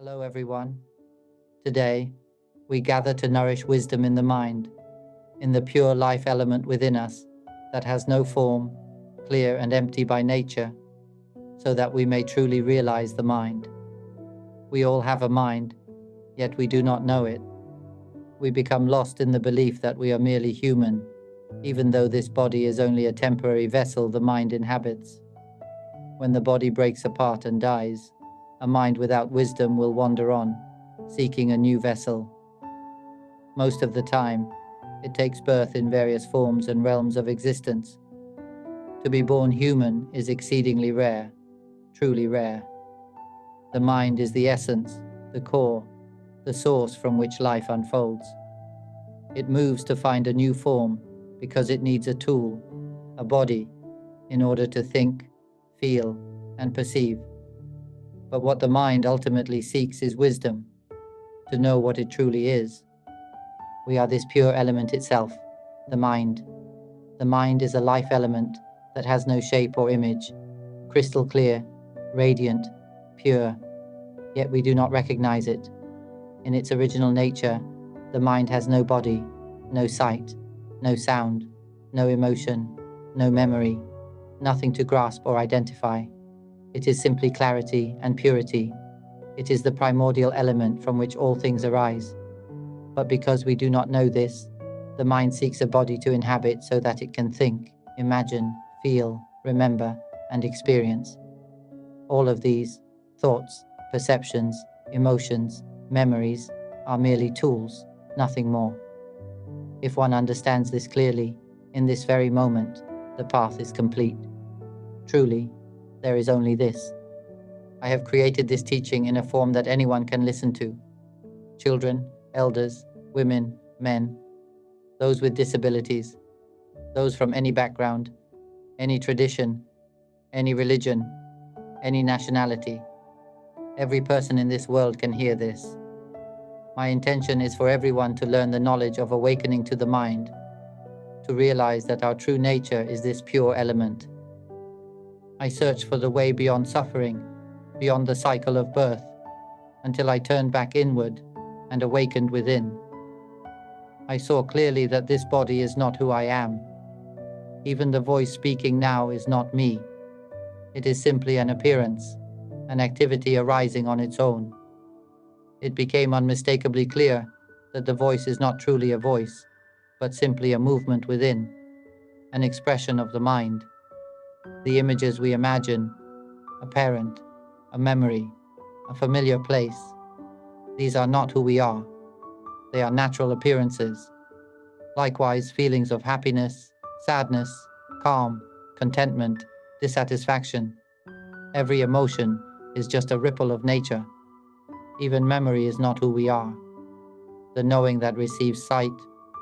Hello, everyone. Today, we gather to nourish wisdom in the mind, in the pure life element within us that has no form, clear and empty by nature, so that we may truly realize the mind. We all have a mind, yet we do not know it. We become lost in the belief that we are merely human, even though this body is only a temporary vessel the mind inhabits. When the body breaks apart and dies, a mind without wisdom will wander on, seeking a new vessel. Most of the time, it takes birth in various forms and realms of existence. To be born human is exceedingly rare, truly rare. The mind is the essence, the core, the source from which life unfolds. It moves to find a new form because it needs a tool, a body, in order to think, feel, and perceive. But what the mind ultimately seeks is wisdom, to know what it truly is. We are this pure element itself, the mind. The mind is a life element that has no shape or image, crystal clear, radiant, pure, yet we do not recognize it. In its original nature, the mind has no body, no sight, no sound, no emotion, no memory, nothing to grasp or identify. It is simply clarity and purity. It is the primordial element from which all things arise. But because we do not know this, the mind seeks a body to inhabit so that it can think, imagine, feel, remember, and experience. All of these, thoughts, perceptions, emotions, memories, are merely tools, nothing more. If one understands this clearly, in this very moment, the path is complete. Truly, there is only this. I have created this teaching in a form that anyone can listen to. Children, elders, women, men, those with disabilities, those from any background, any tradition, any religion, any nationality. Every person in this world can hear this. My intention is for everyone to learn the knowledge of awakening to the mind, to realize that our true nature is this pure element. I searched for the way beyond suffering, beyond the cycle of birth, until I turned back inward and awakened within. I saw clearly that this body is not who I am. Even the voice speaking now is not me. It is simply an appearance, an activity arising on its own. It became unmistakably clear that the voice is not truly a voice, but simply a movement within, an expression of the mind. The images we imagine, a parent, a memory, a familiar place, these are not who we are. They are natural appearances. Likewise, feelings of happiness, sadness, calm, contentment, dissatisfaction. Every emotion is just a ripple of nature. Even memory is not who we are. The knowing that receives sight,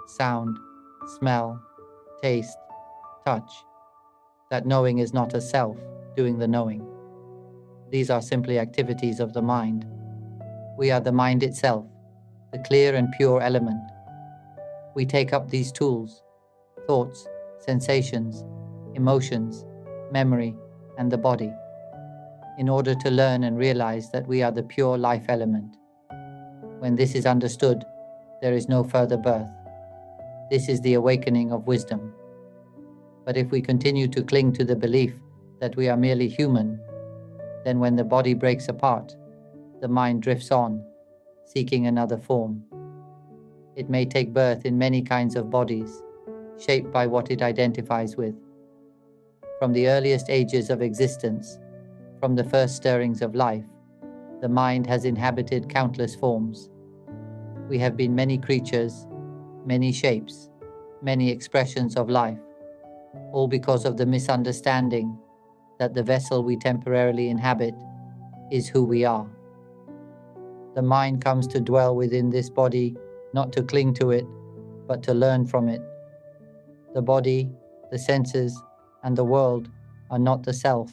sound, smell, taste, touch. That knowing is not a self doing the knowing. These are simply activities of the mind. We are the mind itself, the clear and pure element. We take up these tools, thoughts, sensations, emotions, memory, and the body, in order to learn and realize that we are the pure life element. When this is understood, there is no further birth. This is the awakening of wisdom. But if we continue to cling to the belief that we are merely human, then when the body breaks apart, the mind drifts on, seeking another form. It may take birth in many kinds of bodies, shaped by what it identifies with. From the earliest ages of existence, from the first stirrings of life, the mind has inhabited countless forms. We have been many creatures, many shapes, many expressions of life, all because of the misunderstanding that the vessel we temporarily inhabit is who we are. The mind comes to dwell within this body, not to cling to it, but to learn from it. The body, the senses, and the world are not the self.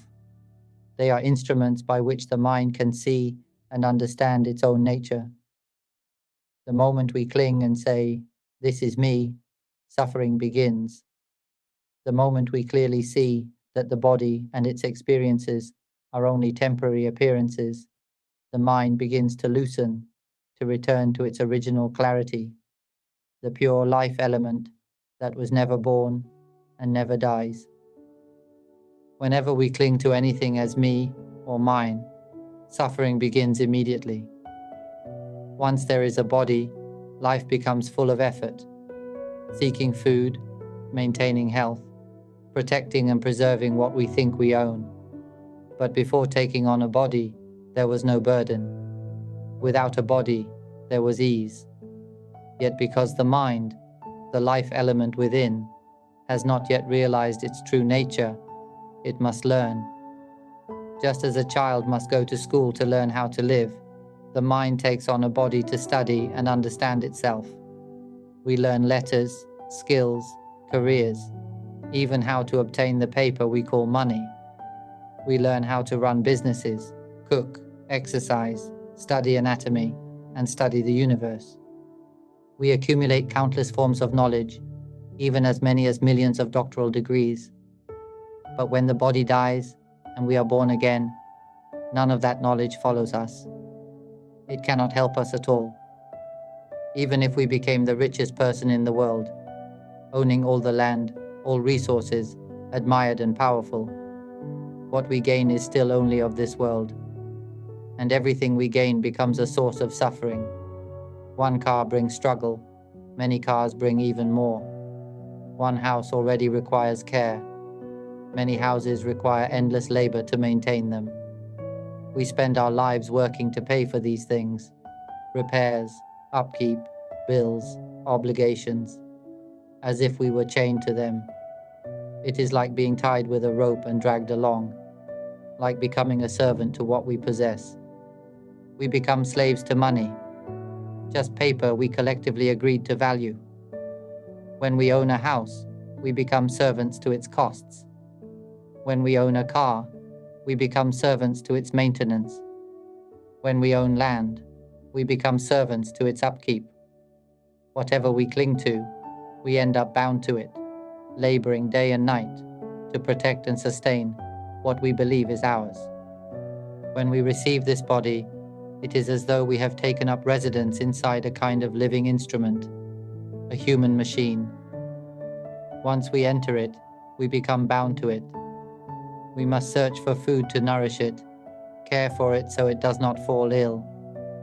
They are instruments by which the mind can see and understand its own nature. The moment we cling and say, "This is me," suffering begins. The moment we clearly see that the body and its experiences are only temporary appearances, the mind begins to loosen, to return to its original clarity, the pure life element that was never born and never dies. Whenever we cling to anything as me or mine, suffering begins immediately. Once there is a body, life becomes full of effort, seeking food, maintaining health, protecting and preserving what we think we own. But before taking on a body, there was no burden. Without a body, there was ease. Yet because the mind, the life element within, has not yet realized its true nature, it must learn. Just as a child must go to school to learn how to live, the mind takes on a body to study and understand itself. We learn letters, skills, careers, even how to obtain the paper we call money. We learn how to run businesses, cook, exercise, study anatomy, and study the universe. We accumulate countless forms of knowledge, even as many as millions of doctoral degrees. But when the body dies and we are born again, none of that knowledge follows us. It cannot help us at all. Even if we became the richest person in the world, owning all the land, all resources, admired and powerful, what we gain is still only of this world. And everything we gain becomes a source of suffering. One car brings struggle, many cars bring even more. One house already requires care. Many houses require endless labor to maintain them. We spend our lives working to pay for these things: repairs, upkeep, bills, obligations, as if we were chained to them. It is like being tied with a rope and dragged along, like becoming a servant to what we possess. We become slaves to money, just paper we collectively agreed to value. When we own a house, we become servants to its costs. When we own a car, we become servants to its maintenance. When we own land, we become servants to its upkeep. Whatever we cling to, we end up bound to it, laboring day and night to protect and sustain what we believe is ours. When we receive this body, it is as though we have taken up residence inside a kind of living instrument, a human machine. Once we enter it, we become bound to it. We must search for food to nourish it, care for it so it does not fall ill,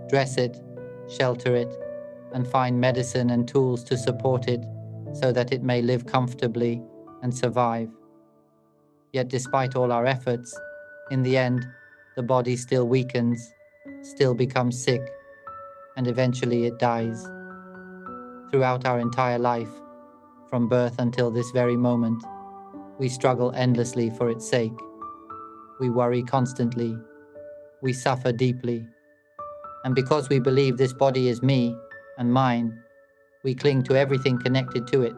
dress it, shelter it, and find medicine and tools to support it so that it may live comfortably and survive. Yet despite all our efforts, in the end, the body still weakens, still becomes sick, and eventually it dies. Throughout our entire life, from birth until this very moment, we struggle endlessly for its sake. We worry constantly. We suffer deeply. And because we believe this body is me and mine, we cling to everything connected to it: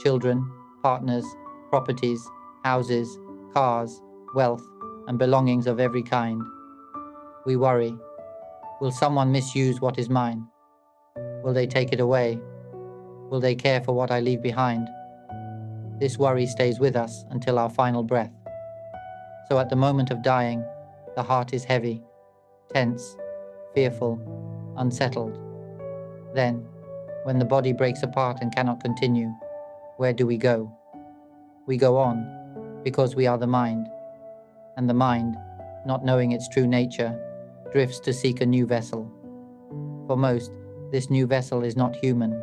children, partners, properties, houses, cars, wealth, and belongings of every kind. We worry. Will someone misuse what is mine? Will they take it away? Will they care for what I leave behind? This worry stays with us until our final breath. So at the moment of dying, the heart is heavy, tense, fearful, unsettled. Then, when the body breaks apart and cannot continue, where do we go? We go on, because we are the mind. And the mind, not knowing its true nature, drifts to seek a new vessel. For most, this new vessel is not human.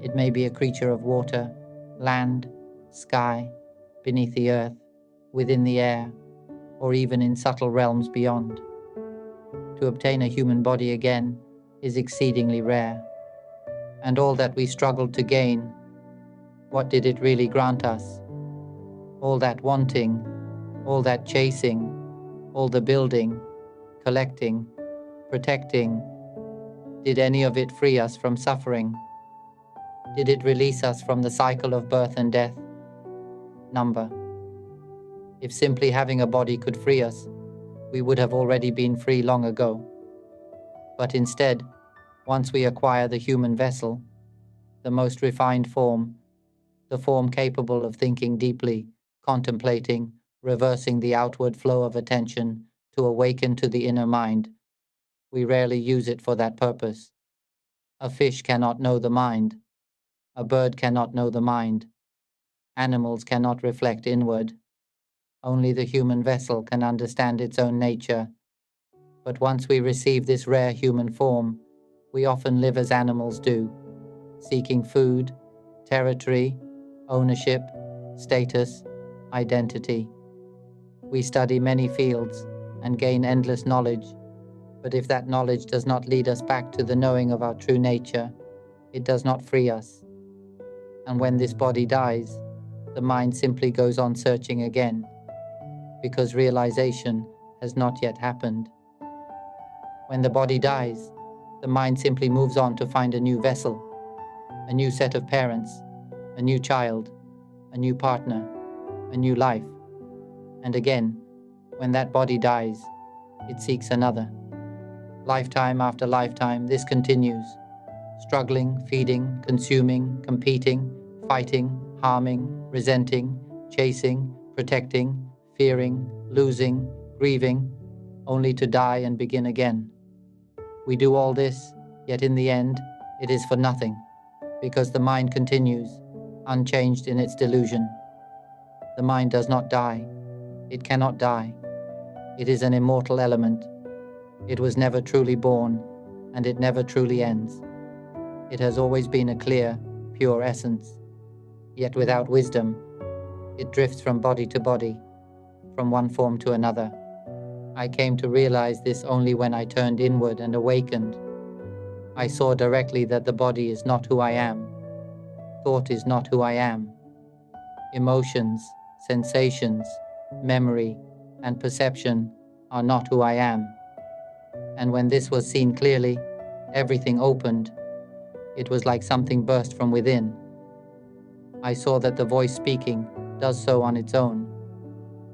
It may be a creature of water, land, sky, beneath the earth, within the air, or even in subtle realms beyond. To obtain a human body again is exceedingly rare. And all that we struggled to gain, what did it really grant us? All that wanting, all that chasing, all the building, collecting, protecting, did any of it free us from suffering? Did it release us from the cycle of birth and death? Number. If simply having a body could free us, we would have already been free long ago. But instead, once we acquire the human vessel, the most refined form, the form capable of thinking deeply, contemplating, reversing the outward flow of attention to awaken to the inner mind, We rarely use it for that purpose. A fish cannot know the mind. A bird cannot know the mind. Animals cannot reflect inward. Only the human vessel can understand its own nature. But once we receive this rare human form, we often live as animals do, seeking food, territory, ownership, status, identity. We study many fields and gain endless knowledge, but if that knowledge does not lead us back to the knowing of our true nature, it does not free us. And when this body dies, the mind simply goes on searching again, because realization has not yet happened. When the body dies, the mind simply moves on to find a new vessel, a new set of parents, a new child, a new partner, a new life. And again, when that body dies, it seeks another. Lifetime after lifetime, this continues, struggling, feeding, consuming, competing, fighting, harming, resenting, chasing, protecting, fearing, losing, grieving, only to die and begin again. We do all this, yet in the end, it is for nothing, because the mind continues, unchanged in its delusion. The mind does not die. It cannot die. It is an immortal element. It was never truly born, and it never truly ends. It has always been a clear, pure essence. Yet without wisdom, it drifts from body to body, from one form to another. I came to realize this only when I turned inward and awakened. I saw directly that the body is not who I am. Thought is not who I am. Emotions, sensations, memory, and perception are not who I am. And when this was seen clearly, everything opened. It was like something burst from within. I saw that the voice speaking does so on its own.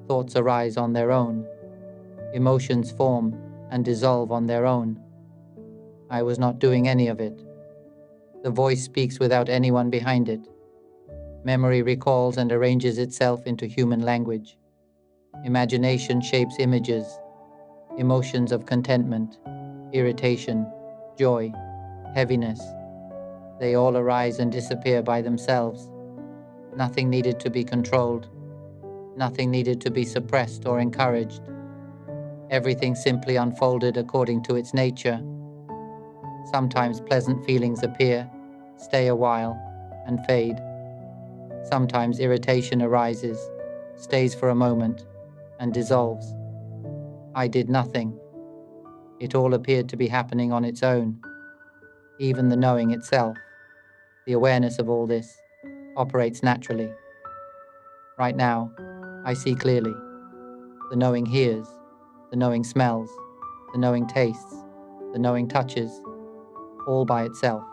Thoughts arise on their own. Emotions form and dissolve on their own. I was not doing any of it. The voice speaks without anyone behind it. Memory recalls and arranges itself into human language. Imagination shapes images, emotions of contentment, irritation, joy, heaviness. They all arise and disappear by themselves. Nothing needed to be controlled. Nothing needed to be suppressed or encouraged. Everything simply unfolded according to its nature. Sometimes pleasant feelings appear, stay a while, and fade. Sometimes irritation arises, stays for a moment, and dissolves. I did nothing. It all appeared to be happening on its own. Even the knowing itself, the awareness of all this, operates naturally. Right now, I see clearly. The knowing hears, the knowing smells, the knowing tastes, the knowing touches, all by itself.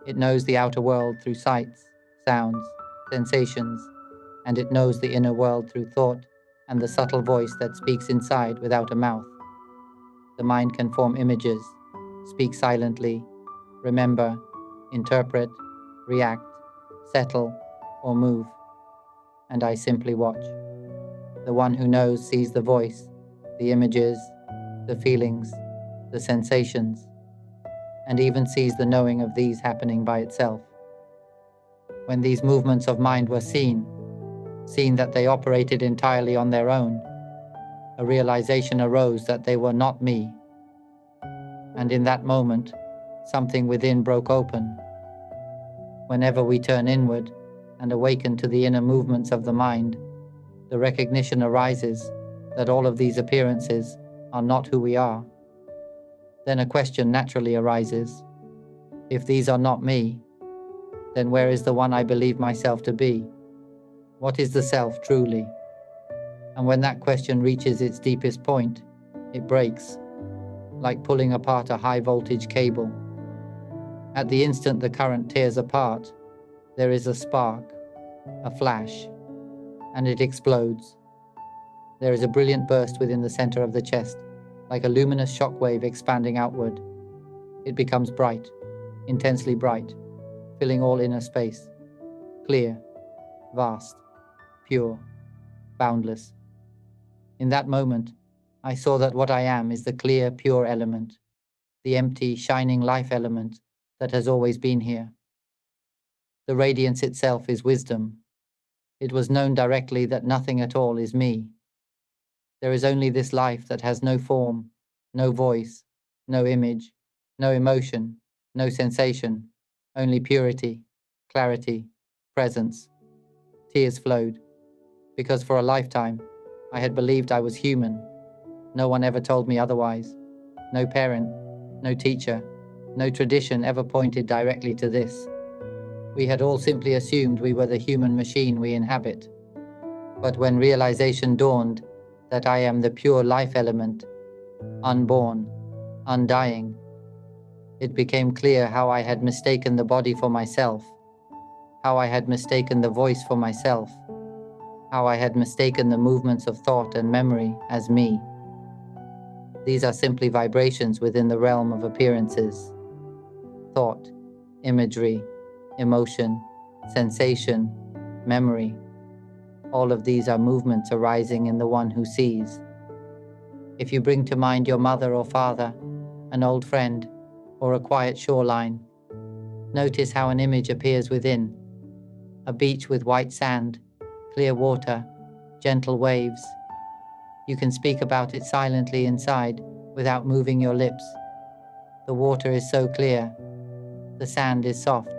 It knows the outer world through sights, sounds, sensations, and it knows the inner world through thought and the subtle voice that speaks inside without a mouth. The mind can form images, speak silently, remember, interpret, react, settle, or move. And I simply watch. The one who knows sees the voice, the images, the feelings, the sensations, and even sees the knowing of these happening by itself. When these movements of mind were seen that they operated entirely on their own, a realization arose that they were not me. And in that moment, something within broke open. Whenever we turn inward and awaken to the inner movements of the mind, the recognition arises that all of these appearances are not who we are. Then a question naturally arises. If these are not me, then where is the one I believe myself to be? What is the self truly? And when that question reaches its deepest point, it breaks, like pulling apart a high voltage cable. At the instant the current tears apart, there is a spark, a flash, and it explodes. There is a brilliant burst within the center of the chest, like a luminous shock wave expanding outward. It becomes bright, intensely bright, filling all inner space, clear, vast, pure, boundless. In that moment, I saw that what I am is the clear, pure element, the empty, shining life element that has always been here. The radiance itself is wisdom. It was known directly that nothing at all is me. There is only this life that has no form, no voice, no image, no emotion, no sensation, only purity, clarity, presence. Tears flowed, because for a lifetime I had believed I was human. No one ever told me otherwise. No parent, no teacher, no tradition ever pointed directly to this. We had all simply assumed we were the human machine we inhabit. But when realization dawned that I am the pure life element, unborn, undying, it became clear how I had mistaken the body for myself, how I had mistaken the voice for myself, how I had mistaken the movements of thought and memory as me. These are simply vibrations within the realm of appearances. Thought, imagery, emotion, sensation, memory. All of these are movements arising in the one who sees. If you bring to mind your mother or father, an old friend, or a quiet shoreline, notice how an image appears within. A beach with white sand, clear water, gentle waves. You can speak about it silently inside without moving your lips. The water is so clear, the sand is soft,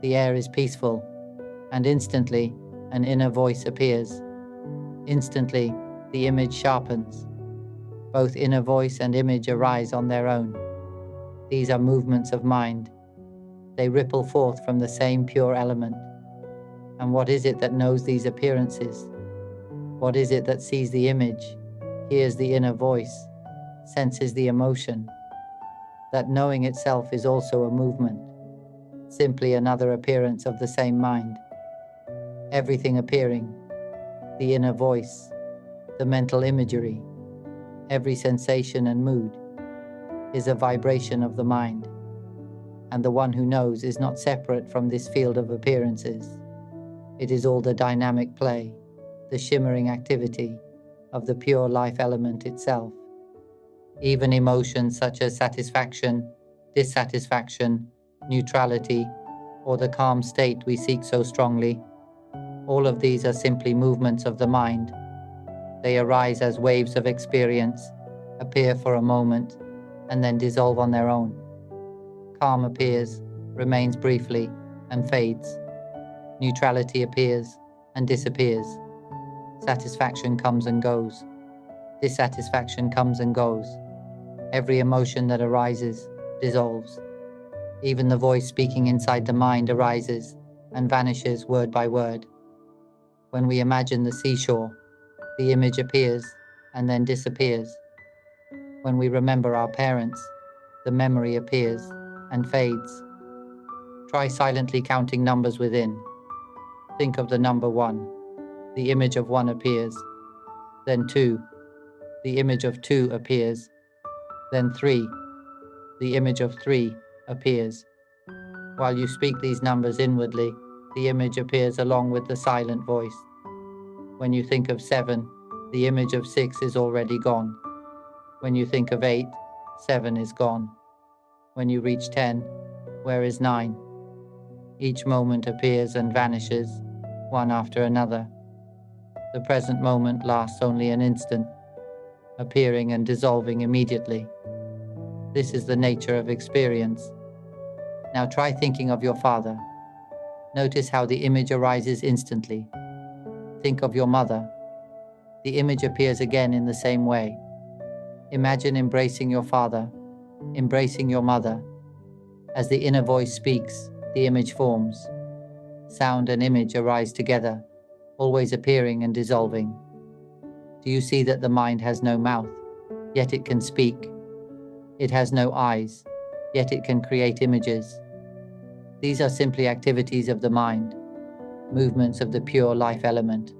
the air is peaceful, and instantly an inner voice appears. Instantly the image sharpens. Both inner voice and image arise on their own. These are movements of mind. They ripple forth from the same pure element. And what is it that knows these appearances? What is it that sees the image, hears the inner voice, senses the emotion? That knowing itself is also a movement, simply another appearance of the same mind. Everything appearing, the inner voice, the mental imagery, every sensation and mood, is a vibration of the mind. And the one who knows is not separate from this field of appearances. It is all the dynamic play, the shimmering activity of the pure life element itself. Even emotions such as satisfaction, dissatisfaction, neutrality, or the calm state we seek so strongly, all of these are simply movements of the mind. They arise as waves of experience, appear for a moment, and then dissolve on their own. Calm appears, remains briefly, and fades. Neutrality appears and disappears. Satisfaction comes and goes. Dissatisfaction comes and goes. Every emotion that arises dissolves. Even the voice speaking inside the mind arises and vanishes word by word. When we imagine the seashore, the image appears and then disappears. When we remember our parents, the memory appears and fades. Try silently counting numbers within. Think of the number 1. The image of 1 appears. Then 2. The image of 2 appears. Then 3. The image of 3 appears. While you speak these numbers inwardly, the image appears along with the silent voice. When you think of 7, the image of 6 is already gone. When you think of 8, 7 is gone. When you reach 10, where is 9? Each moment appears and vanishes, one after another. The present moment lasts only an instant, appearing and dissolving immediately. This is the nature of experience. Now try thinking of your father. Notice how the image arises instantly. Think of your mother. The image appears again in the same way. Imagine embracing your father, embracing your mother. As the inner voice speaks, the image forms. Sound and image arise together, always appearing and dissolving. Do you see that the mind has no mouth, yet it can speak? It has no eyes, yet it can create images. These are simply activities of the mind, movements of the pure life element.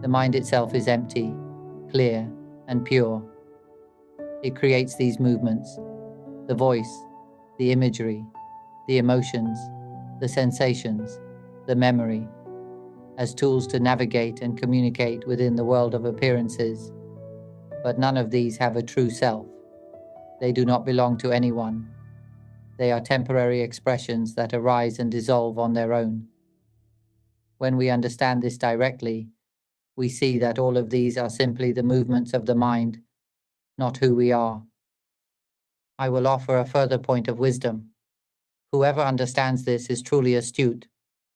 The mind itself is empty, clear, and pure. It creates these movements, the voice, the imagery, the emotions, the sensations, the memory, as tools to navigate and communicate within the world of appearances. But none of these have a true self. They do not belong to anyone. They are temporary expressions that arise and dissolve on their own. When we understand this directly, we see that all of these are simply the movements of the mind, not who we are. I will offer a further point of wisdom. Whoever understands this is truly astute,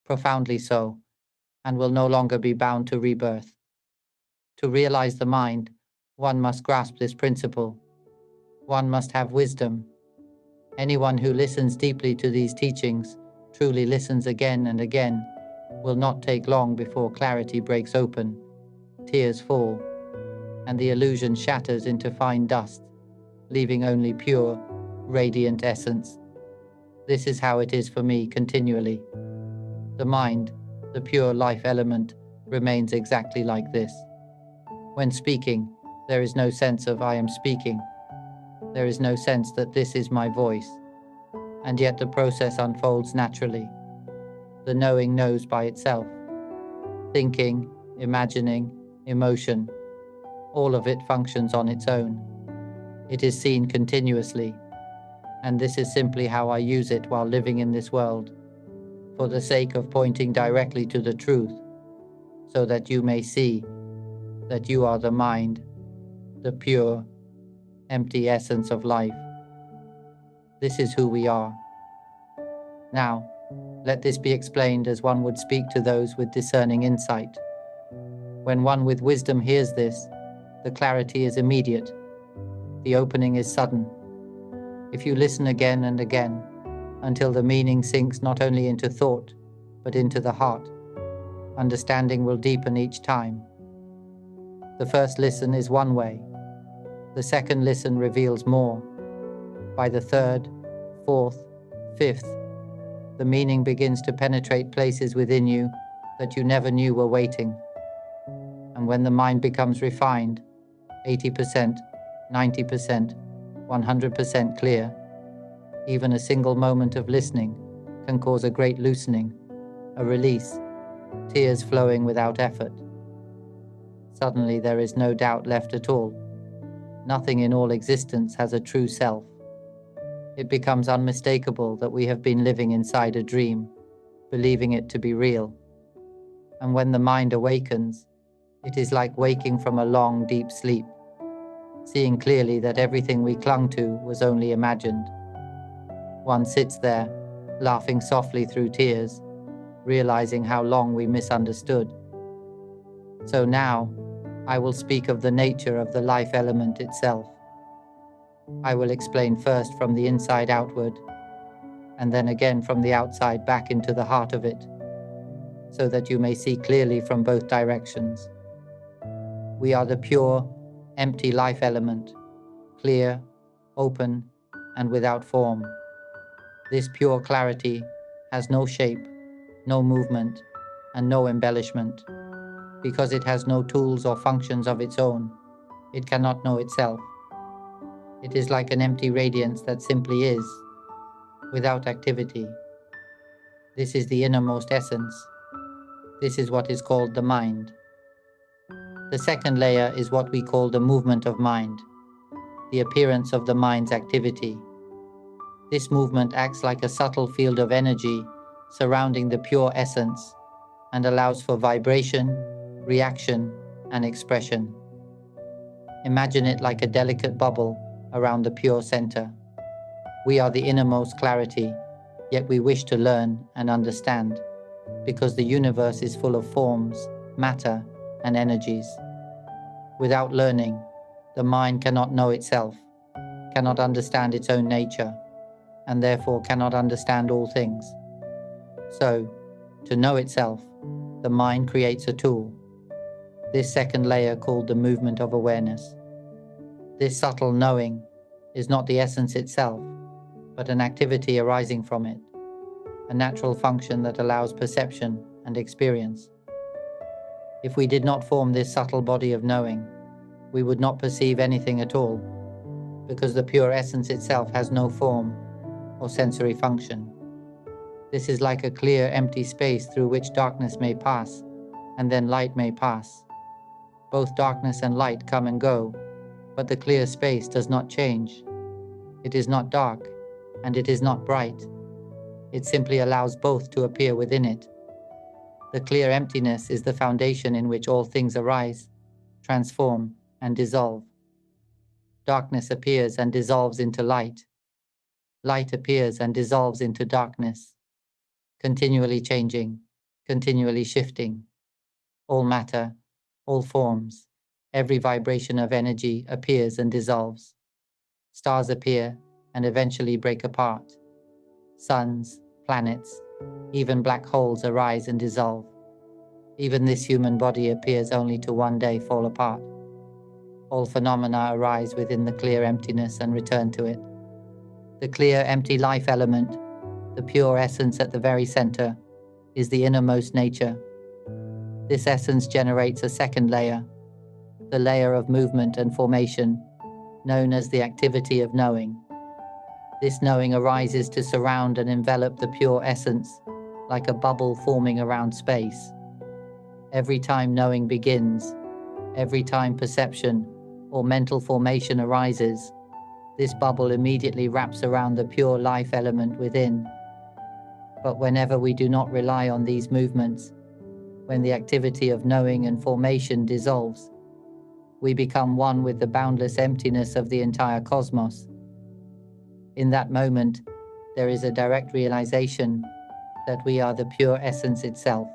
profoundly so, and will no longer be bound to rebirth. To realize the mind, one must grasp this principle. One must have wisdom. Anyone who listens deeply to these teachings, truly listens again and again, will not take long before clarity breaks open, tears fall, and the illusion shatters into fine dust, leaving only pure, radiant essence. This is how it is for me continually. The mind, the pure life element, remains exactly like this. When speaking, there is no sense of I am speaking. There is no sense that this is my voice. And yet the process unfolds naturally. The knowing knows by itself. Thinking, imagining, emotion, all of it functions on its own. It is seen continuously, and this is simply how I use it while living in this world, for the sake of pointing directly to the truth, so that you may see that you are the mind, the pure, empty essence of life. This is who we are. Now, let this be explained as one would speak to those with discerning insight. When one with wisdom hears this, the clarity is immediate. The opening is sudden. If you listen again and again, until the meaning sinks not only into thought, but into the heart, understanding will deepen each time. The first listen is one way. The second listen reveals more. By the third, fourth, fifth, the meaning begins to penetrate places within you that you never knew were waiting. And when the mind becomes refined, 80%, 90%, 100% clear, even a single moment of listening can cause a great loosening, a release, tears flowing without effort. Suddenly there is no doubt left at all. Nothing in all existence has a true self. It becomes unmistakable that we have been living inside a dream, believing it to be real. And when the mind awakens, it is like waking from a long, deep sleep, seeing clearly that everything we clung to was only imagined. One sits there, laughing softly through tears, realizing how long we misunderstood. So now, I will speak of the nature of the life element itself. I will explain first from the inside outward, and then again from the outside back into the heart of it, so that you may see clearly from both directions. We are the pure, empty life element, clear, open, and without form. This pure clarity has no shape, no movement, and no embellishment. Because it has no tools or functions of its own, it cannot know itself. It is like an empty radiance that simply is, without activity. This is the innermost essence. This is what is called the mind. The second layer is what we call the movement of mind, the appearance of the mind's activity. This movement acts like a subtle field of energy surrounding the pure essence and allows for vibration, reaction, and expression. Imagine it like a delicate bubble around the pure center. We are the innermost clarity, yet we wish to learn and understand, because the universe is full of forms, matter, and energies. Without learning, the mind cannot know itself, cannot understand its own nature, and therefore cannot understand all things. So, to know itself, the mind creates a tool, this second layer called the movement of awareness. This subtle knowing is not the essence itself, but an activity arising from it, a natural function that allows perception and experience. If we did not form this subtle body of knowing, we would not perceive anything at all, because the pure essence itself has no form or sensory function. This is like a clear, empty space through which darkness may pass, and then light may pass. Both darkness and light come and go, but the clear space does not change. It is not dark, and it is not bright. It simply allows both to appear within it. The clear emptiness is the foundation in which all things arise, transform, and dissolve. Darkness appears and dissolves into light. Light appears and dissolves into darkness, continually changing, continually shifting. All matter, all forms, every vibration of energy appears and dissolves. Stars appear and eventually break apart. Suns, planets, even black holes arise and dissolve. Even this human body appears only to one day fall apart. All phenomena arise within the clear emptiness and return to it. The clear, empty life element, the pure essence at the very center, is the innermost nature. This essence generates a second layer, the layer of movement and formation, known as the activity of knowing. This knowing arises to surround and envelop the pure essence, like a bubble forming around space. Every time knowing begins, every time perception or mental formation arises, this bubble immediately wraps around the pure life element within. But whenever we do not rely on these movements, when the activity of knowing and formation dissolves, we become one with the boundless emptiness of the entire cosmos. In that moment, there is a direct realization that we are the pure essence itself.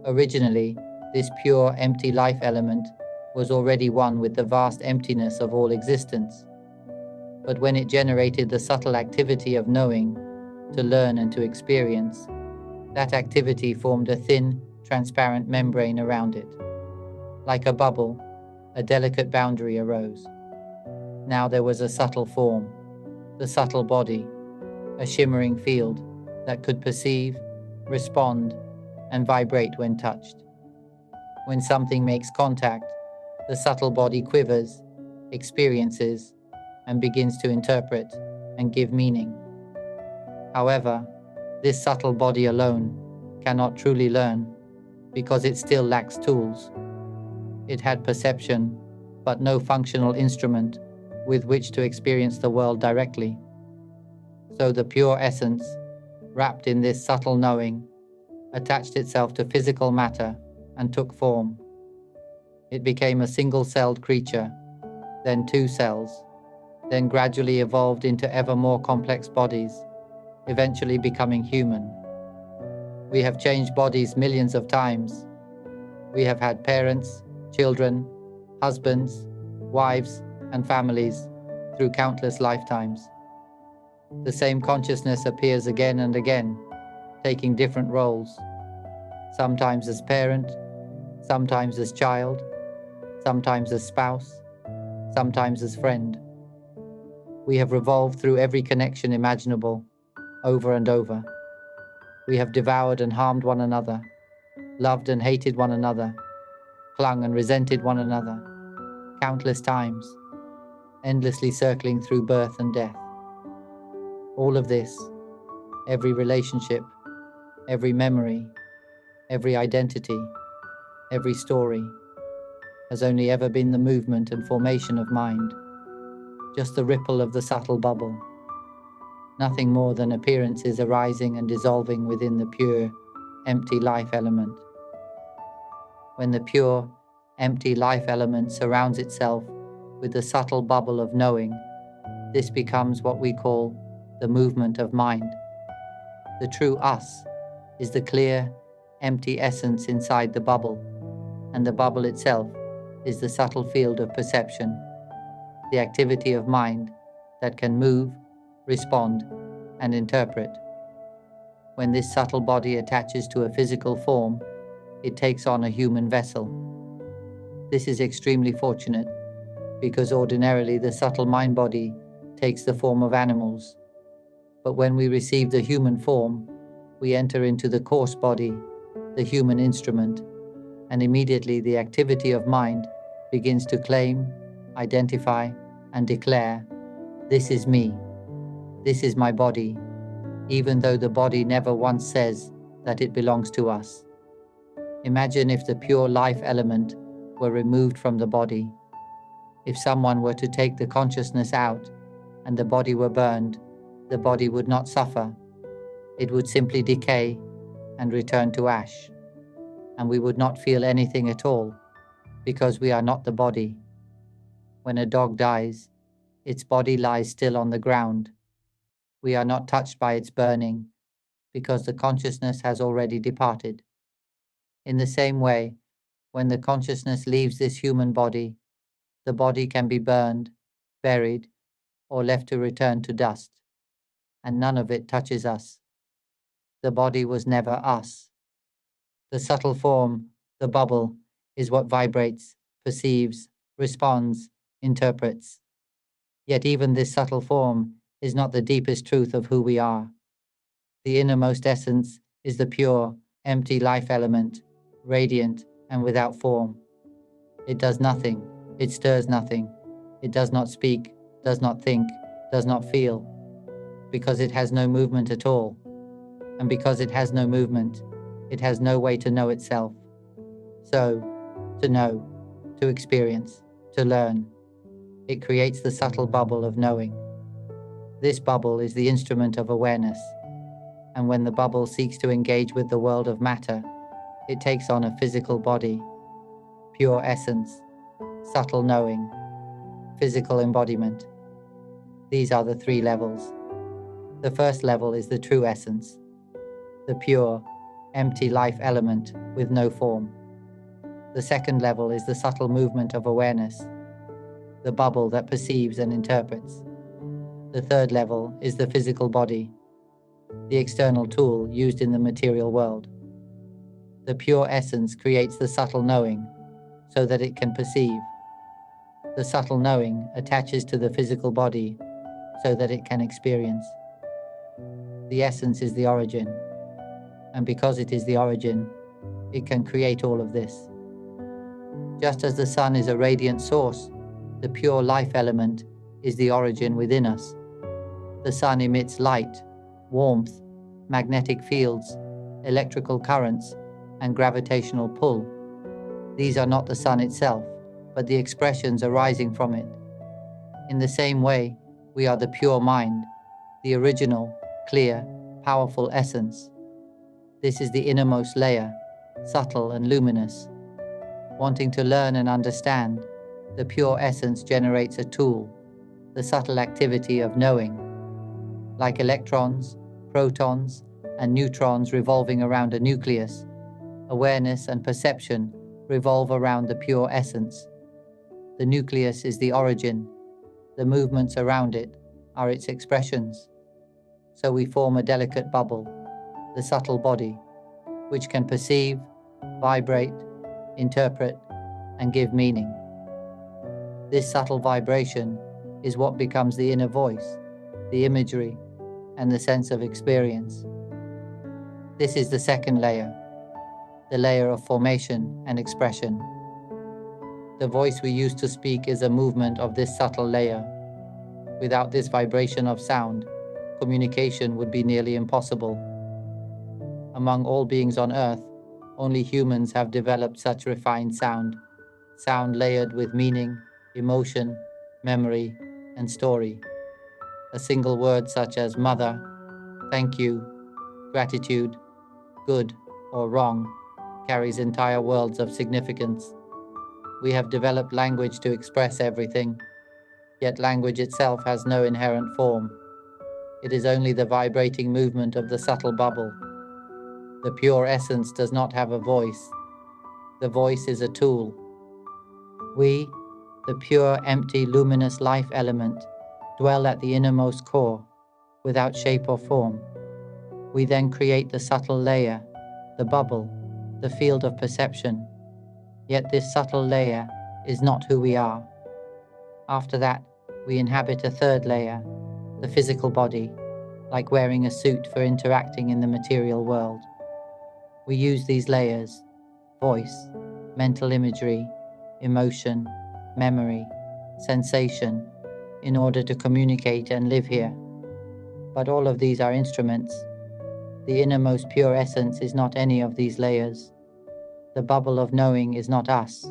Originally, this pure, empty life element was already one with the vast emptiness of all existence. But when it generated the subtle activity of knowing, to learn and to experience, that activity formed a thin, transparent membrane around it. Like a bubble, a delicate boundary arose. Now there was a subtle form, the subtle body, a shimmering field that could perceive, respond, and vibrate when touched. When something makes contact, the subtle body quivers, experiences, and begins to interpret and give meaning. However, this subtle body alone cannot truly learn because it still lacks tools. It had perception, but no functional instrument with which to experience the world directly. So the pure essence, wrapped in this subtle knowing, attached itself to physical matter and took form. It became a single-celled creature, then two cells, then gradually evolved into ever more complex bodies, eventually becoming human. We have changed bodies millions of times. We have had parents, children, husbands, wives, and families through countless lifetimes. The same consciousness appears again and again, taking different roles, sometimes as parent, sometimes as child, sometimes as spouse, sometimes as friend. We have revolved through every connection imaginable, over and over. We have devoured and harmed one another, loved and hated one another, clung and resented one another, countless times, endlessly circling through birth and death. All of this, every relationship, every memory, every identity, every story, has only ever been the movement and formation of mind, just the ripple of the subtle bubble, nothing more than appearances arising and dissolving within the pure, empty life element. When the pure, empty life element surrounds itself with the subtle bubble of knowing, this becomes what we call the movement of mind. The true us is the clear, empty essence inside the bubble, and the bubble itself is the subtle field of perception, the activity of mind that can move, respond, and interpret. When this subtle body attaches to a physical form, it takes on a human vessel. This is extremely fortunate, because ordinarily the subtle mind body takes the form of animals. But when we receive the human form, we enter into the coarse body, the human instrument, and immediately the activity of mind begins to claim, identify, and declare, "This is me. This is my body," even though the body never once says that it belongs to us. Imagine if the pure life element were removed from the body. If someone were to take the consciousness out, and the body were burned, the body would not suffer. It would simply decay and return to ash, and we would not feel anything at all, because we are not the body. When a dog dies, its body lies still on the ground. We are not touched by its burning, because the consciousness has already departed. In the same way, when the consciousness leaves this human body, the body can be burned, buried, or left to return to dust, and none of it touches us. The body was never us. The subtle form, the bubble, is what vibrates, perceives, responds, interprets. Yet even this subtle form is not the deepest truth of who we are. The innermost essence is the pure, empty life element, radiant and without form. It does nothing, it stirs nothing, it does not speak, does not think, does not feel, because it has no movement at all. And because it has no movement, it has no way to know itself. So, to know, to experience, to learn, it creates the subtle bubble of knowing. This bubble is the instrument of awareness, and when the bubble seeks to engage with the world of matter, it takes on a physical body, pure essence, subtle knowing, physical embodiment. These are the three levels. The first level is the true essence, the pure, empty life element with no form. The second level is the subtle movement of awareness, the bubble that perceives and interprets. The third level is the physical body, the external tool used in the material world. The pure essence creates the subtle knowing so that it can perceive. The subtle knowing attaches to the physical body so that it can experience. The essence is the origin, and because it is the origin, it can create all of this. Just as the sun is a radiant source, the pure life element is the origin within us. The sun emits light, warmth, magnetic fields, electrical currents, and gravitational pull. These are not the sun itself, but the expressions arising from it. In the same way, we are the pure mind, the original, clear, powerful essence. This is the innermost layer, subtle and luminous. Wanting to learn and understand, the pure essence generates a tool, the subtle activity of knowing. Like electrons, protons, and neutrons revolving around a nucleus, awareness and perception revolve around the pure essence. The nucleus is the origin. The movements around it are its expressions. So we form a delicate bubble, the subtle body, which can perceive, vibrate, interpret, and give meaning. This subtle vibration is what becomes the inner voice, the imagery, and the sense of experience. This is the second layer, the layer of formation and expression. The voice we use to speak is a movement of this subtle layer. Without this vibration of sound, communication would be nearly impossible. Among all beings on Earth, only humans have developed such refined sound layered with meaning, emotion, memory, and story. A single word such as mother, thank you, gratitude, good or wrong carries entire worlds of significance. We have developed language to express everything, yet language itself has no inherent form. It is only the vibrating movement of the subtle bubble. The pure essence does not have a voice. The voice is a tool. We, the pure, empty, luminous life element, dwell at the innermost core, without shape or form. We then create the subtle layer, the bubble, the field of perception. Yet this subtle layer is not who we are. After that, we inhabit a third layer, the physical body, like wearing a suit for interacting in the material world. We use these layers, voice, mental imagery, emotion, memory, sensation, in order to communicate and live here. But all of these are instruments. The innermost pure essence is not any of these layers. The bubble of knowing is not us.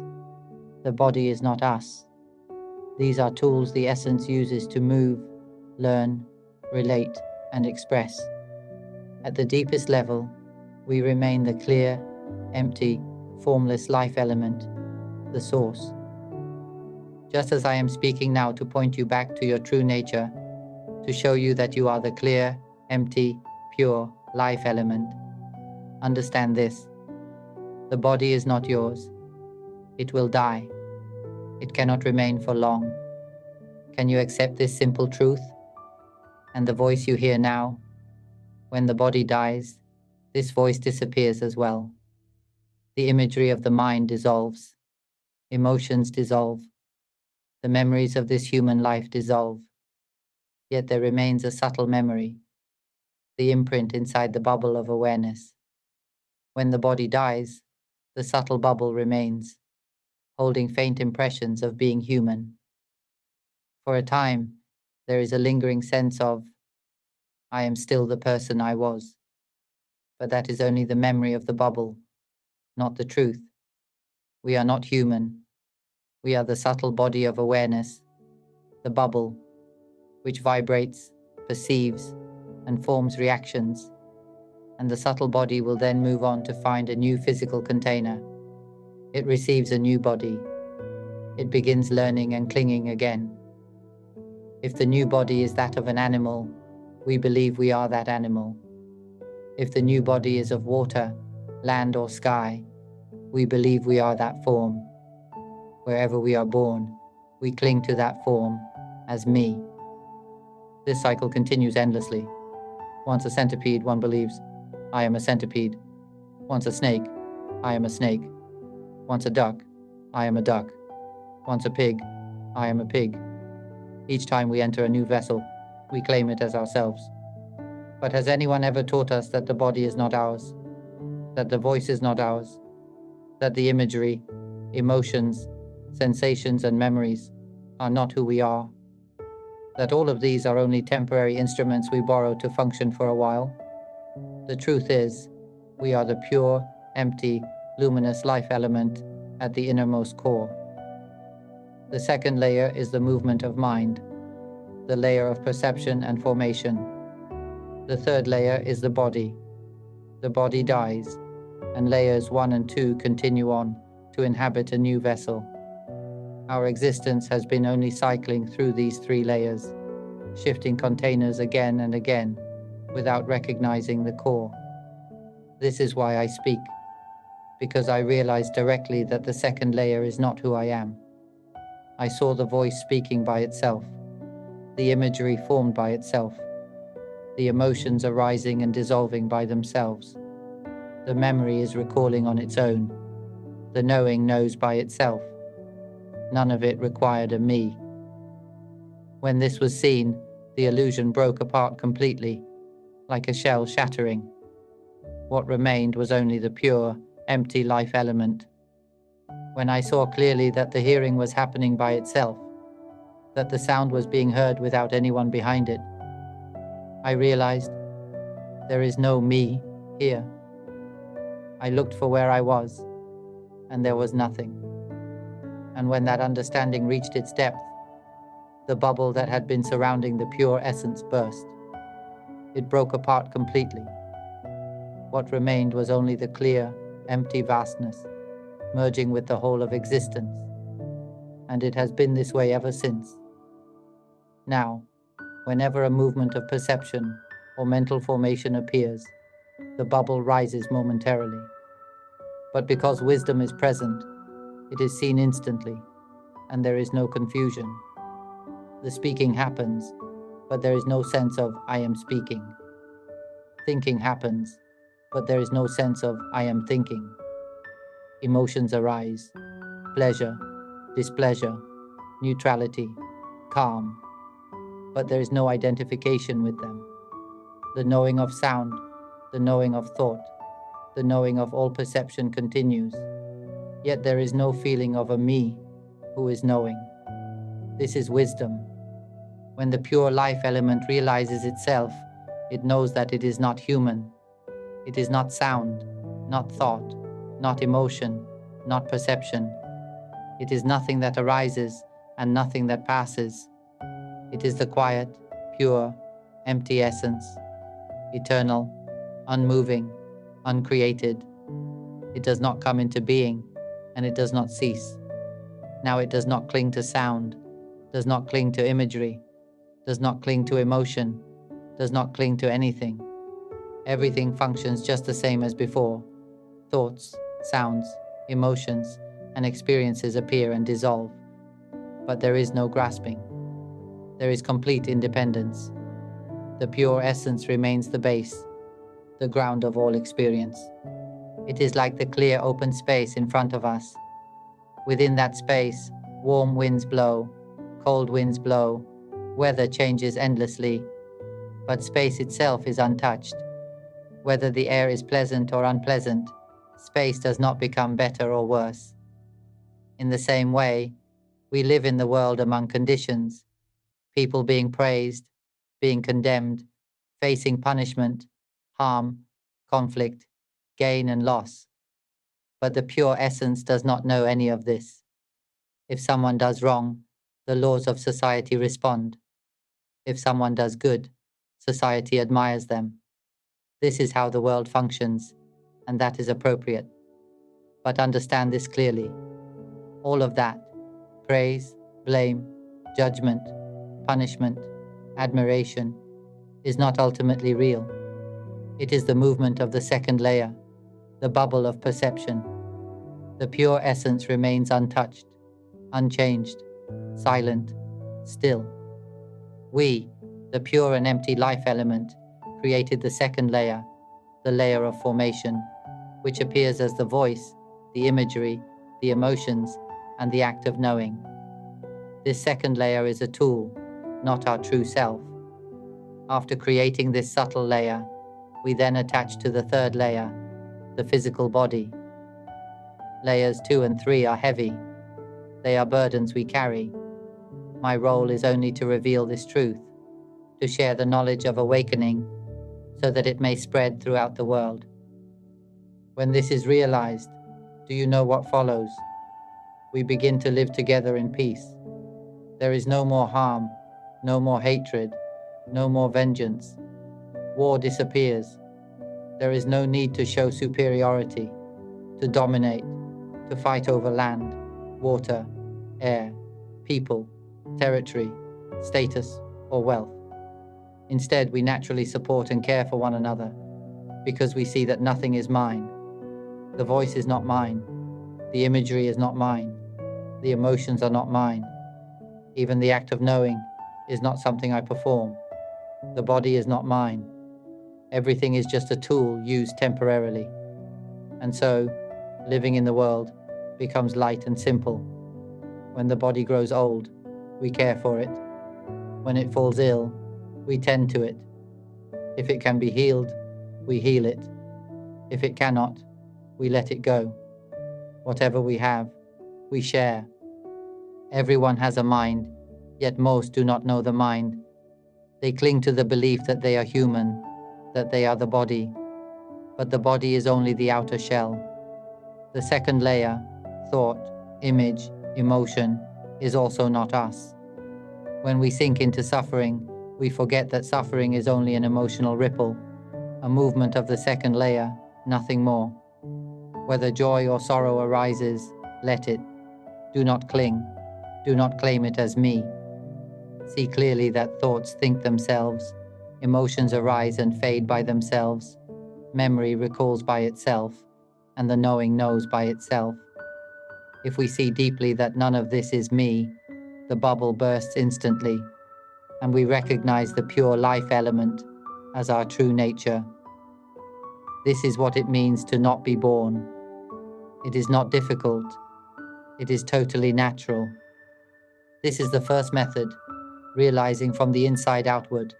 The body is not us. These are tools the essence uses to move, learn, relate, and express. At the deepest level, we remain the clear, empty, formless life element, the source. Just as I am speaking now to point you back to your true nature, to show you that you are the clear, empty, pure life element, understand this. The body is not yours. It will die. It cannot remain for long. Can you accept this simple truth? And the voice you hear now, when the body dies, this voice disappears as well. The imagery of the mind dissolves. Emotions dissolve. The memories of this human life dissolve. Yet there remains a subtle memory, the imprint inside the bubble of awareness. When the body dies, the subtle bubble remains, holding faint impressions of being human. For a time, there is a lingering sense of, I am still the person I was. But that is only the memory of the bubble, not the truth. We are not human. We are the subtle body of awareness, the bubble, which vibrates, perceives, and forms reactions. And the subtle body will then move on to find a new physical container. It receives a new body. It begins learning and clinging again. If the new body is that of an animal, we believe we are that animal. If the new body is of water, land, or sky, we believe we are that form. Wherever we are born, we cling to that form as me. This cycle continues endlessly. Once a centipede, one believes, I am a centipede. Once a snake, I am a snake. Once a duck, I am a duck. Once a pig, I am a pig. Each time we enter a new vessel, we claim it as ourselves. But has anyone ever taught us that the body is not ours? That the voice is not ours? That the imagery, emotions, sensations, and memories are not who we are? That all of these are only temporary instruments we borrow to function for a while? The truth is, we are the pure, empty, luminous life element at the innermost core. The second layer is the movement of mind, the layer of perception and formation. The third layer is the body. The body dies, and layers 1 and 2 continue on to inhabit a new vessel. Our existence has been only cycling through these 3 layers, shifting containers again and again, without recognizing the core. This is why I speak, because I realized directly that the second layer is not who I am. I saw the voice speaking by itself, the imagery formed by itself, the emotions arising and dissolving by themselves. The memory is recalling on its own. The knowing knows by itself. None of it required a me. When this was seen, the illusion broke apart completely, like a shell shattering. What remained was only the pure, empty life element. When I saw clearly that the hearing was happening by itself, that the sound was being heard without anyone behind it, I realized there is no me here. I looked for where I was, and there was nothing. And when that understanding reached its depth, the bubble that had been surrounding the pure essence burst. It broke apart completely. What remained was only the clear, empty vastness, merging with the whole of existence. And it has been this way ever since. Now, whenever a movement of perception or mental formation appears, the bubble rises momentarily. But because wisdom is present, it is seen instantly, and there is no confusion. The speaking happens, but there is no sense of I am speaking. Thinking happens, but there is no sense of I am thinking. Emotions arise, pleasure, displeasure, neutrality, calm, but there is no identification with them. The knowing of sound, the knowing of thought, the knowing of all perception continues, yet there is no feeling of a me who is knowing. This is wisdom. When the pure life element realizes itself, it knows that it is not human. It is not sound, not thought, not emotion, not perception. It is nothing that arises and nothing that passes. It is the quiet, pure, empty essence, eternal, unmoving, uncreated. It does not come into being, and it does not cease. Now it does not cling to sound, does not cling to imagery, does not cling to emotion, does not cling to anything. Everything functions just the same as before. Thoughts, sounds, emotions, and experiences appear and dissolve. But there is no grasping. There is complete independence. The pure essence remains the base, the ground of all experience. It is like the clear open space in front of us. Within that space, warm winds blow, cold winds blow, weather changes endlessly, but space itself is untouched. Whether the air is pleasant or unpleasant, space does not become better or worse. In the same way, we live in the world among conditions, people being praised, being condemned, facing punishment, harm, conflict, gain and loss. But the pure essence does not know any of this. If someone does wrong, the laws of society respond. If someone does good, society admires them. This is how the world functions, and that is appropriate. But understand this clearly. All of that, praise, blame, judgment, punishment, admiration, is not ultimately real. It is the movement of the second layer, the bubble of perception. The pure essence remains untouched, unchanged, silent, still. We, the pure and empty life element, created the second layer, the layer of formation, which appears as the voice, the imagery, the emotions, and the act of knowing. This second layer is a tool, not our true self. After creating this subtle layer, we then attach to the third layer, the physical body. Layers 2 and 3 are heavy. They are burdens we carry. My role is only to reveal this truth, to share the knowledge of awakening, so that it may spread throughout the world. When this is realized, do you know what follows? We begin to live together in peace. There is no more harm, no more hatred, no more vengeance. War disappears. There is no need to show superiority, to dominate, to fight over land, water, air, people, territory, status, or wealth. Instead, we naturally support and care for one another because we see that nothing is mine. The voice is not mine. The imagery is not mine. The emotions are not mine. Even the act of knowing is not something I perform. The body is not mine. Everything is just a tool used temporarily. And so, living in the world becomes light and simple. When the body grows old, we care for it. When it falls ill, we tend to it. If it can be healed, we heal it. If it cannot, we let it go. Whatever we have, we share. Everyone has a mind, yet most do not know the mind. They cling to the belief that they are human, that they are the body. But the body is only the outer shell. The second layer, thought, image, emotion, is also not us. When we sink into suffering, we forget that suffering is only an emotional ripple, a movement of the second layer, nothing more. Whether joy or sorrow arises, let it. Do not cling. Do not claim it as me. See clearly that thoughts think themselves, emotions arise and fade by themselves, memory recalls by itself, and the knowing knows by itself. If we see deeply that none of this is me, the bubble bursts instantly, and we recognize the pure life element as our true nature. This is what it means to not be born. It is not difficult. It is totally natural. This is the first method, realizing from the inside outward.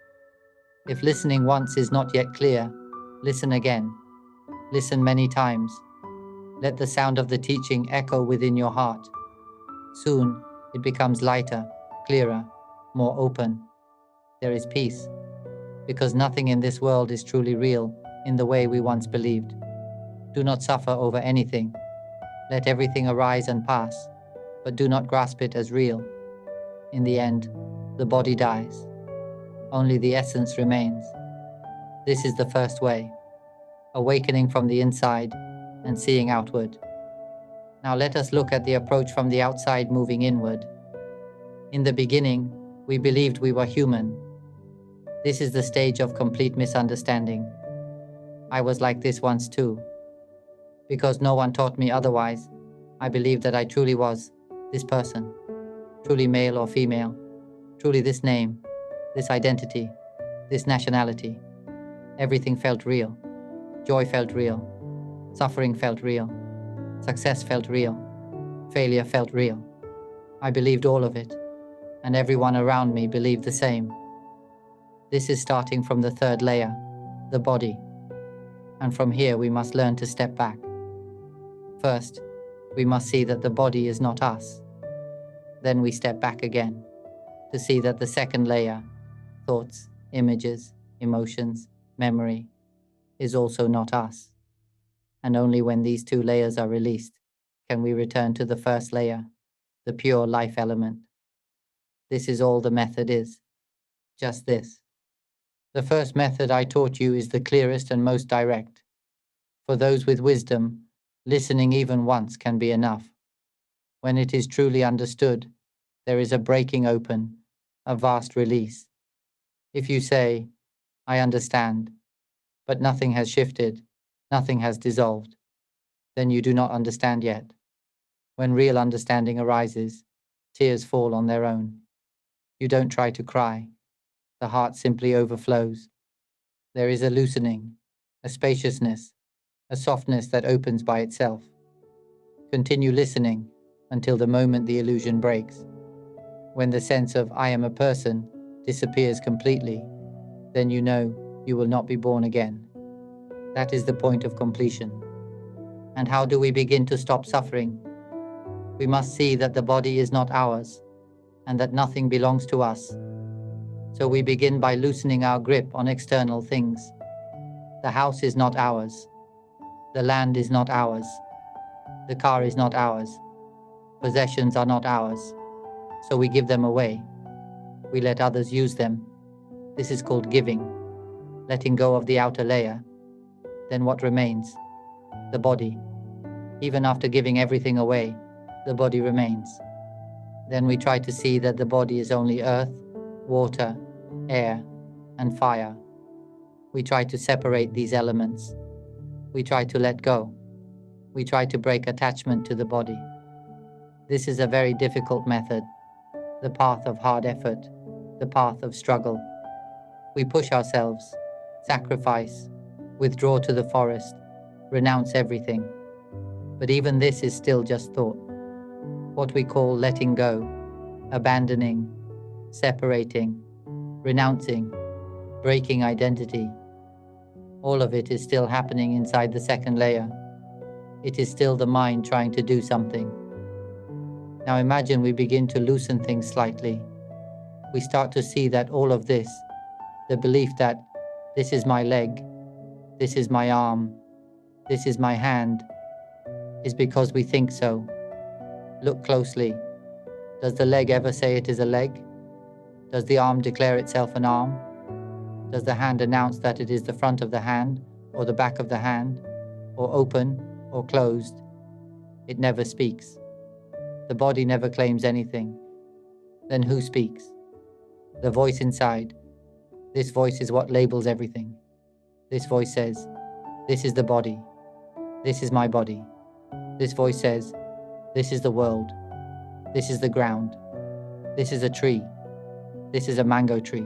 If listening once is not yet clear, listen again. Listen many times. Let the sound of the teaching echo within your heart. Soon, it becomes lighter, clearer, more open. There is peace, because nothing in this world is truly real in the way we once believed. Do not suffer over anything. Let everything arise and pass, but do not grasp it as real. In the end, the body dies. Only the essence remains. This is the first way, awakening from the inside and seeing outward. Now let us look at the approach from the outside moving inward. In the beginning, we believed we were human. This is the stage of complete misunderstanding. I was like this once too. Because no one taught me otherwise, I believed that I truly was this person, truly male or female, truly this name, this identity, this nationality. Everything felt real. Joy felt real. Suffering felt real. Success felt real. Failure felt real. I believed all of it, and everyone around me believed the same. This is starting from the third layer, the body. And from here we must learn to step back. First, we must see that the body is not us. Then we step back again to see that the second layer, thoughts, images, emotions, memory, is also not us. And only when these two layers are released can we return to the first layer, the pure life element. This is all the method is, just this. The first method I taught you is the clearest and most direct. For those with wisdom, listening even once can be enough. When it is truly understood, there is a breaking open, a vast release. If you say, I understand, but nothing has shifted, nothing has dissolved, then you do not understand yet. When real understanding arises, tears fall on their own. You don't try to cry. The heart simply overflows. There is a loosening, a spaciousness, a softness that opens by itself. Continue listening until the moment the illusion breaks. When the sense of I am a person disappears completely, then you know you will not be born again. That is the point of completion. And how do we begin to stop suffering? We must see that the body is not ours and that nothing belongs to us. So we begin by loosening our grip on external things. The house is not ours. The land is not ours. The car is not ours. Possessions are not ours. So we give them away. We let others use them. This is called giving, letting go of the outer layer. Then what remains? The body. Even after giving everything away, the body remains. Then we try to see that the body is only earth, water, air, and fire. We try to separate these elements. We try to let go. We try to break attachment to the body. This is a very difficult method, the path of hard effort, the path of struggle. We push ourselves, sacrifice, withdraw to the forest, renounce everything. But even this is still just thought. What we call letting go, abandoning, separating, renouncing, breaking identity. All of it is still happening inside the second layer. It is still the mind trying to do something. Now imagine we begin to loosen things slightly. We start to see that all of this, the belief that this is my leg, this is my arm, this is my hand, is because we think so. Look closely. Does the leg ever say it is a leg? Does the arm declare itself an arm? Does the hand announce that it is the front of the hand, or the back of the hand, or open, or closed? It never speaks. The body never claims anything. Then who speaks? The voice inside. This voice is what labels everything. This voice says, this is the body. This is my body. This voice says, this is the world. This is the ground. This is a tree. This is a mango tree.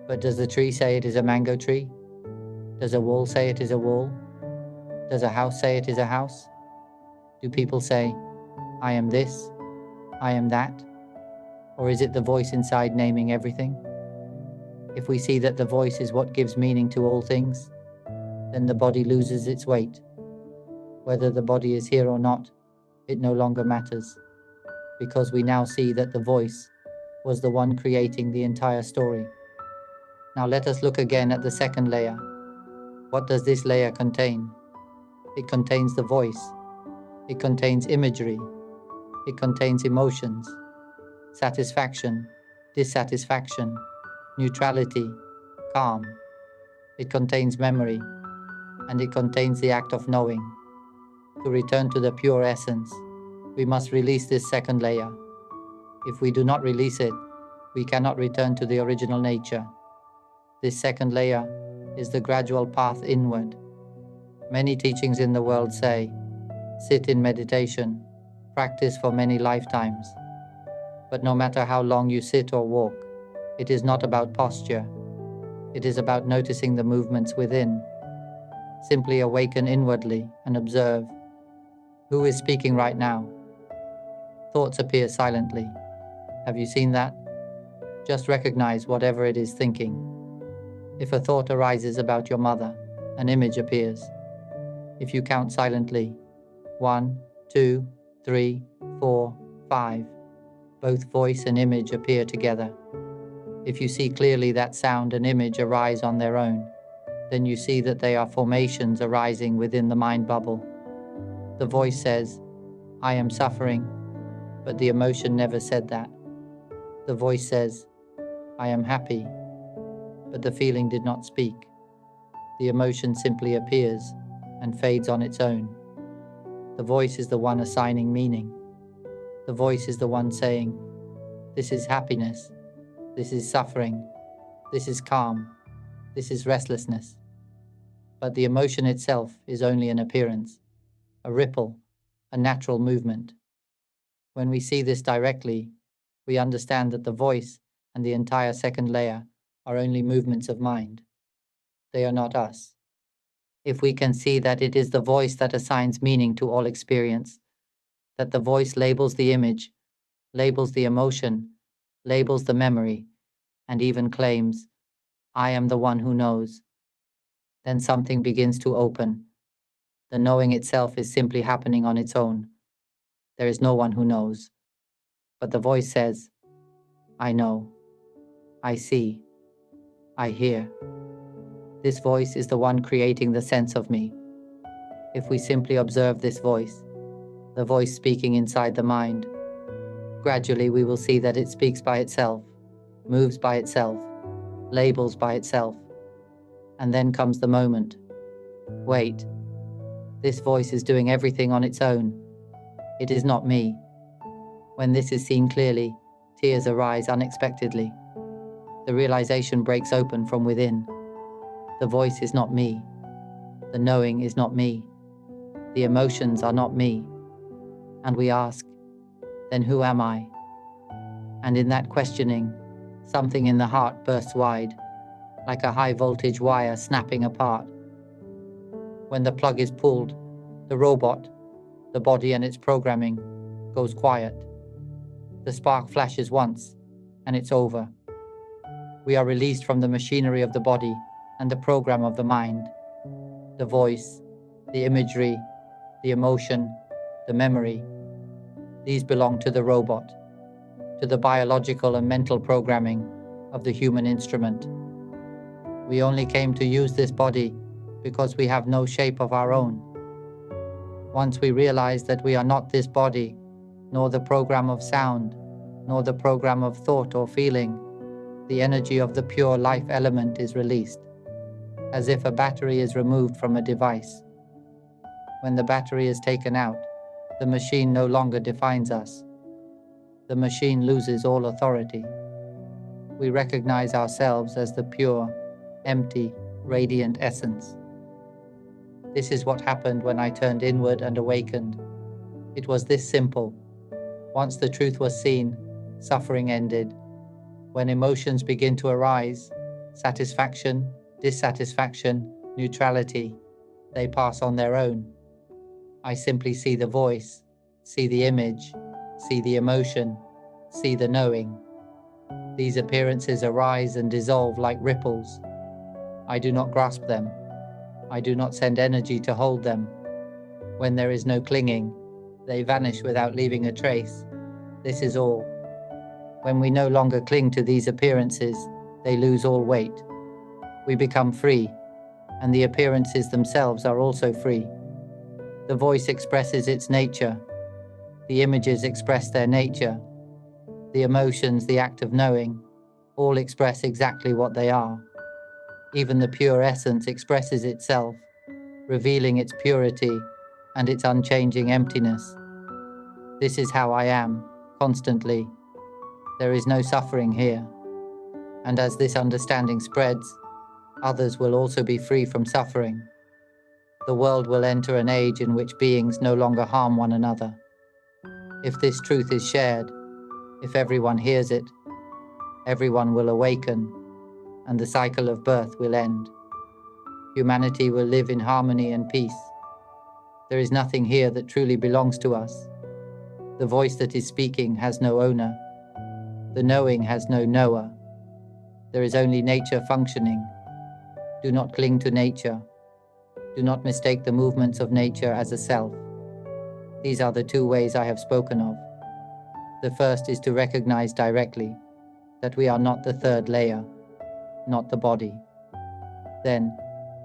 But does the tree say it is a mango tree? Does a wall say it is a wall? Does a house say it is a house? Do people say, I am this, I am that? Or is it the voice inside naming everything? If we see that the voice is what gives meaning to all things, then the body loses its weight. Whether the body is here or not, it no longer matters, because we now see that the voice was the one creating the entire story. Now let us look again at the second layer. What does this layer contain? It contains the voice. It contains imagery. It contains emotions, satisfaction, dissatisfaction, neutrality, calm. It contains memory, and it contains the act of knowing. To return to the pure essence, we must release this second layer. If we do not release it, we cannot return to the original nature. This second layer is the gradual path inward. Many teachings in the world say, sit in meditation, practice for many lifetimes. But no matter how long you sit or walk, it is not about posture. It is about noticing the movements within. Simply awaken inwardly and observe. Who is speaking right now? Thoughts appear silently. Have you seen that? Just recognize whatever it is thinking. If a thought arises about your mother, an image appears. If you count silently, 1, 2, 3, 4, 5, both voice and image appear together. If you see clearly that sound and image arise on their own, then you see that they are formations arising within the mind bubble. The voice says, I am suffering, but the emotion never said that. The voice says, I am happy, but the feeling did not speak. The emotion simply appears and fades on its own. The voice is the one assigning meaning. The voice is the one saying, this is happiness, this is suffering, this is calm, this is restlessness. But the emotion itself is only an appearance, a ripple, a natural movement. When we see this directly, we understand that the voice and the entire second layer are only movements of mind. They are not us. If we can see that it is the voice that assigns meaning to all experience, that the voice labels the image, labels the emotion, labels the memory, and even claims, I am the one who knows, then something begins to open. The knowing itself is simply happening on its own. There is no one who knows. But the voice says, I know, I see, I hear. This voice is the one creating the sense of me. If we simply observe this voice, the voice speaking inside the mind, gradually we will see that it speaks by itself, moves by itself, labels by itself. And then comes the moment. Wait, this voice is doing everything on its own. It is not me. When this is seen clearly, tears arise unexpectedly. The realization breaks open from within. The voice is not me. The knowing is not me. The emotions are not me. And we ask, then who am I? And in that questioning, something in the heart bursts wide, like a high-voltage wire snapping apart. When the plug is pulled, the robot, the body and its programming, goes quiet. The spark flashes once, and it's over. We are released from the machinery of the body and the program of the mind. The voice, the imagery, the emotion, the memory, these belong to the robot, to the biological and mental programming of the human instrument. We only came to use this body because we have no shape of our own. Once we realize that we are not this body, nor the program of sound, nor the program of thought or feeling, the energy of the pure life element is released, as if a battery is removed from a device. When the battery is taken out, the machine no longer defines us. The machine loses all authority. We recognize ourselves as the pure, empty, radiant essence. This is what happened when I turned inward and awakened. It was this simple. Once the truth was seen, suffering ended. When emotions begin to arise, satisfaction, dissatisfaction, neutrality, they pass on their own. I simply see the voice, see the image, see the emotion, see the knowing. These appearances arise and dissolve like ripples. I do not grasp them. I do not send energy to hold them. When there is no clinging, they vanish without leaving a trace. This is all. When we no longer cling to these appearances, they lose all weight. We become free, and the appearances themselves are also free. The voice expresses its nature. The images express their nature. The emotions, the act of knowing, All express exactly what they are. Even the pure essence expresses itself, revealing its purity and its unchanging emptiness. This is how I am, constantly. There is no suffering here. And as this understanding spreads, others will also be free from suffering. The world will enter an age in which beings no longer harm one another. If this truth is shared, if everyone hears it, everyone will awaken, and the cycle of birth will end. Humanity will live in harmony and peace. There is nothing here that truly belongs to us. The voice that is speaking has no owner. The knowing has no knower. There is only nature functioning. Do not cling to nature. Do not mistake the movements of nature as a self. These are the two ways I have spoken of. The first is to recognize directly that we are not the third layer, not the body. Then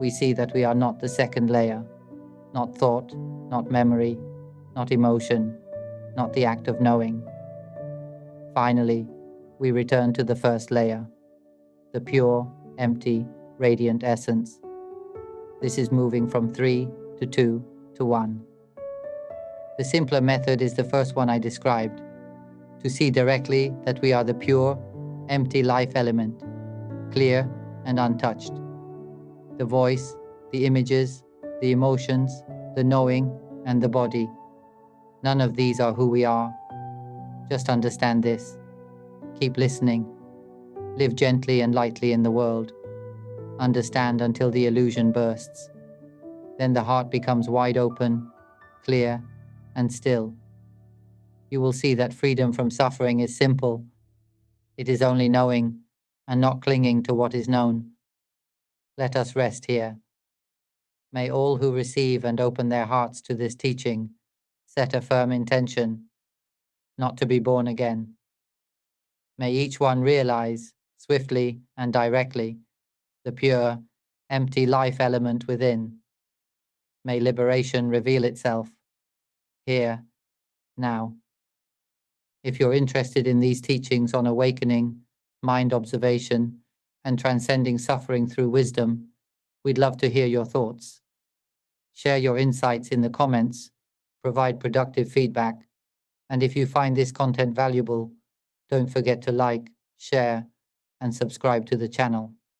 we see that we are not the second layer, not thought, not memory, not emotion, not the act of knowing. Finally, we return to the first layer, the pure, empty, radiant essence. This is moving from 3 to 2 to 1. The simpler method is the first one I described, to see directly that we are the pure, empty life element, clear and untouched. The voice, the images, the emotions, the knowing, and the body. None of these are who we are. Just understand this. Keep listening. Live gently and lightly in the world. Understand until the illusion bursts. Then the heart becomes wide open, clear, and still. You will see that freedom from suffering is simple. It is only knowing and not clinging to what is known. Let us rest here. May all who receive and open their hearts to this teaching set a firm intention not to be born again. May each one realize, swiftly and directly, the pure, empty life element within. May liberation reveal itself, here, now. If you're interested in these teachings on awakening, mind observation, and transcending suffering through wisdom, we'd love to hear your thoughts. Share your insights in the comments, provide productive feedback, and if you find this content valuable, don't forget to like, share, and subscribe to the channel.